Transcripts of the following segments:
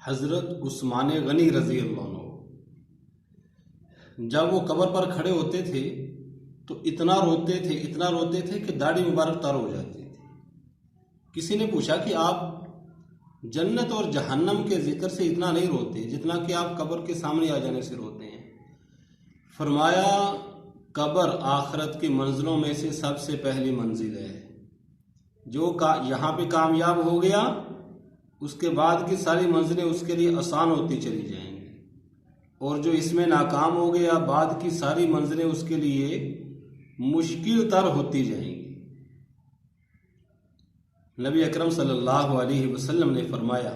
حضرت عثمان غنی رضی اللہ عنہ جب وہ قبر پر کھڑے ہوتے تھے تو اتنا روتے تھے کہ داڑھی مبارک تر ہو جاتی تھی۔ کسی نے پوچھا کہ آپ جنت اور جہنم کے ذکر سے اتنا نہیں روتے جتنا کہ آپ قبر کے سامنے آ جانے سے روتے ہیں۔ فرمایا قبر آخرت کی منزلوں میں سے سب سے پہلی منزل ہے، جو یہاں پہ کامیاب ہو گیا اس کے بعد کی ساری منزلیں اس کے لیے آسان ہوتی چلی جائیں گی، اور جو اس میں ناکام ہو گیا بعد کی ساری منزلیں اس کے لیے مشکل تر ہوتی جائیں گی۔ نبی اکرم صلی اللہ علیہ وسلم نے فرمایا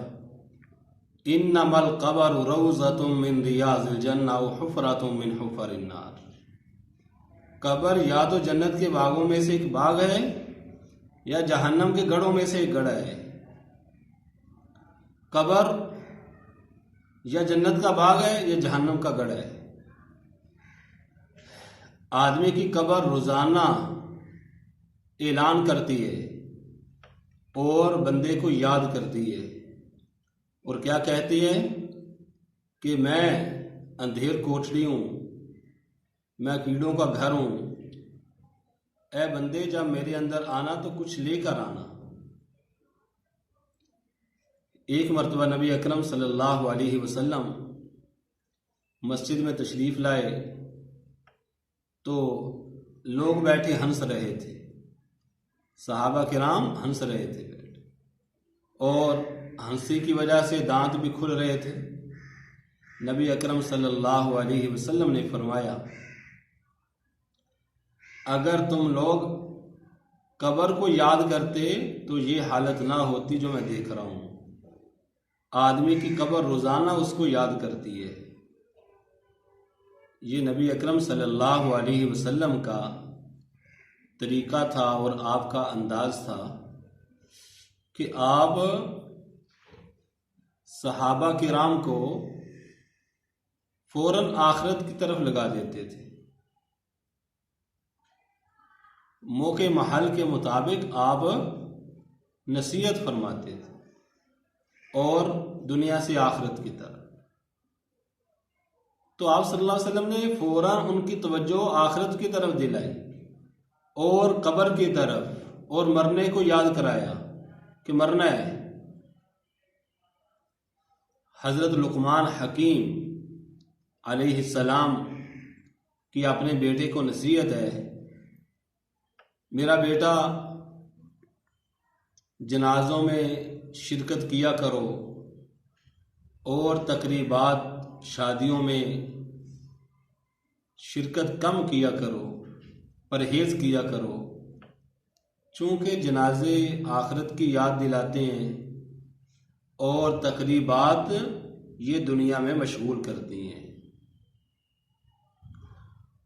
انما القبر روضۃ من ریاض الجنہ وحفرۃ من حفر النار۔ قبر یا تو جنت کے باغوں میں سے ایک باغ ہے یا جہنم کے گڑھوں میں سے ایک گڑھا ہے۔ قبر یا جنت کا باغ ہے یا جہنم کا گڑھا ہے۔ آدمی کی قبر روزانہ اعلان کرتی ہے اور بندے کو یاد کرتی ہے، اور کیا کہتی ہے کہ میں اندھیر کوٹڑی ہوں، میں کیڑوں کا گھر ہوں، اے بندے جب میرے اندر آنا تو کچھ لے کر آنا۔ ایک مرتبہ نبی اکرم صلی اللہ علیہ وسلم مسجد میں تشریف لائے تو لوگ بیٹھے ہنس رہے تھے، صحابہ کرام ہنس رہے تھے بیٹھے، اور ہنسی کی وجہ سے دانت بھی کھل رہے تھے۔ نبی اکرم صلی اللہ علیہ وسلم نے فرمایا اگر تم لوگ قبر کو یاد کرتے تو یہ حالت نہ ہوتی جو میں دیکھ رہا ہوں۔ آدمی کی قبر روزانہ اس کو یاد کرتی ہے۔ یہ نبی اکرم صلی اللہ علیہ وسلم کا طریقہ تھا اور آپ کا انداز تھا کہ آپ صحابہ کرام کو فوراً آخرت کی طرف لگا دیتے تھے۔ موقع محل کے مطابق آپ نصیحت فرماتے تھے اور دنیا سے آخرت کی طرف۔ تو آپ صلی اللہ علیہ وسلم نے فوراً ان کی توجہ آخرت کی طرف دلائی اور قبر کی طرف، اور مرنے کو یاد کرایا کہ مرنا ہے۔ حضرت لقمان حکیم علیہ السلام کی اپنے بیٹے کو نصیحت ہے، میرا بیٹا جنازوں میں شرکت کیا کرو اور تقریبات شادیوں میں شرکت کم کیا کرو، پرہیز کیا کرو، چونکہ جنازے آخرت کی یاد دلاتے ہیں اور تقریبات یہ دنیا میں مشغول کرتی ہیں۔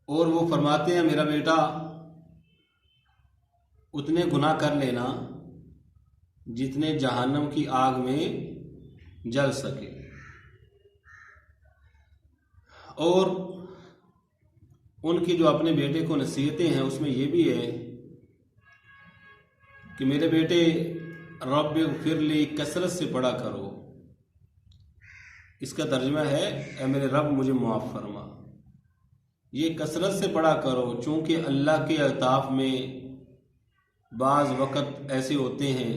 اور وہ فرماتے ہیں میرا بیٹا اتنے گناہ کر لینا جتنے جہنم کی آگ میں جل سکے، اور ان کی جو اپنے بیٹے کو نصیحتیں ہیں اس میں یہ بھی ہے کہ میرے بیٹے رب اغفر لی کثرت سے پڑھا کرو۔ اس کا ترجمہ ہے اے میرے رب مجھے معاف فرما۔ یہ کثرت سے پڑھا کرو چونکہ اللہ کے الطاف میں بعض وقت ایسے ہوتے ہیں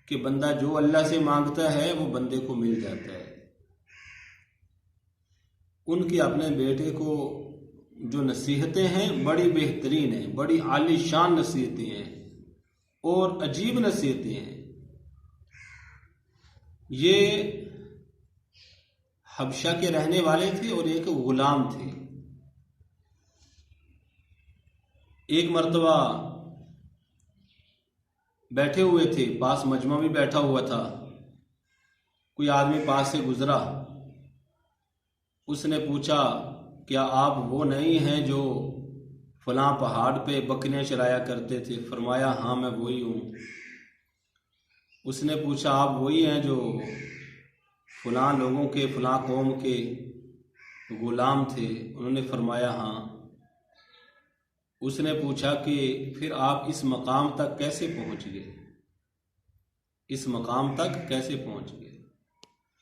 کہ بندہ جو اللہ سے مانگتا ہے وہ بندے کو مل جاتا ہے۔ ان کی اپنے بیٹے کو جو نصیحتیں ہیں بڑی بہترین ہیں، بڑی عالی شان نصیحتیں ہیں اور عجیب نصیحتیں ہیں۔ یہ حبشہ کے رہنے والے تھے اور ایک غلام تھے۔ ایک مرتبہ بیٹھے ہوئے تھے، پاس مجمع بھی بیٹھا ہوا تھا، کوئی آدمی پاس سے گزرا، اس نے پوچھا کیا آپ وہ نہیں ہیں جو فلاں پہاڑ پہ بکریاں چرایا کرتے تھے؟ فرمایا ہاں میں وہی ہوں۔ اس نے پوچھا آپ وہی ہیں جو فلاں لوگوں کے فلاں قوم کے غلام تھے؟ انہوں نے فرمایا ہاں۔ اس نے پوچھا کہ پھر آپ اس مقام تک کیسے پہنچ گئے؟ اس مقام تک کیسے پہنچ گئے؟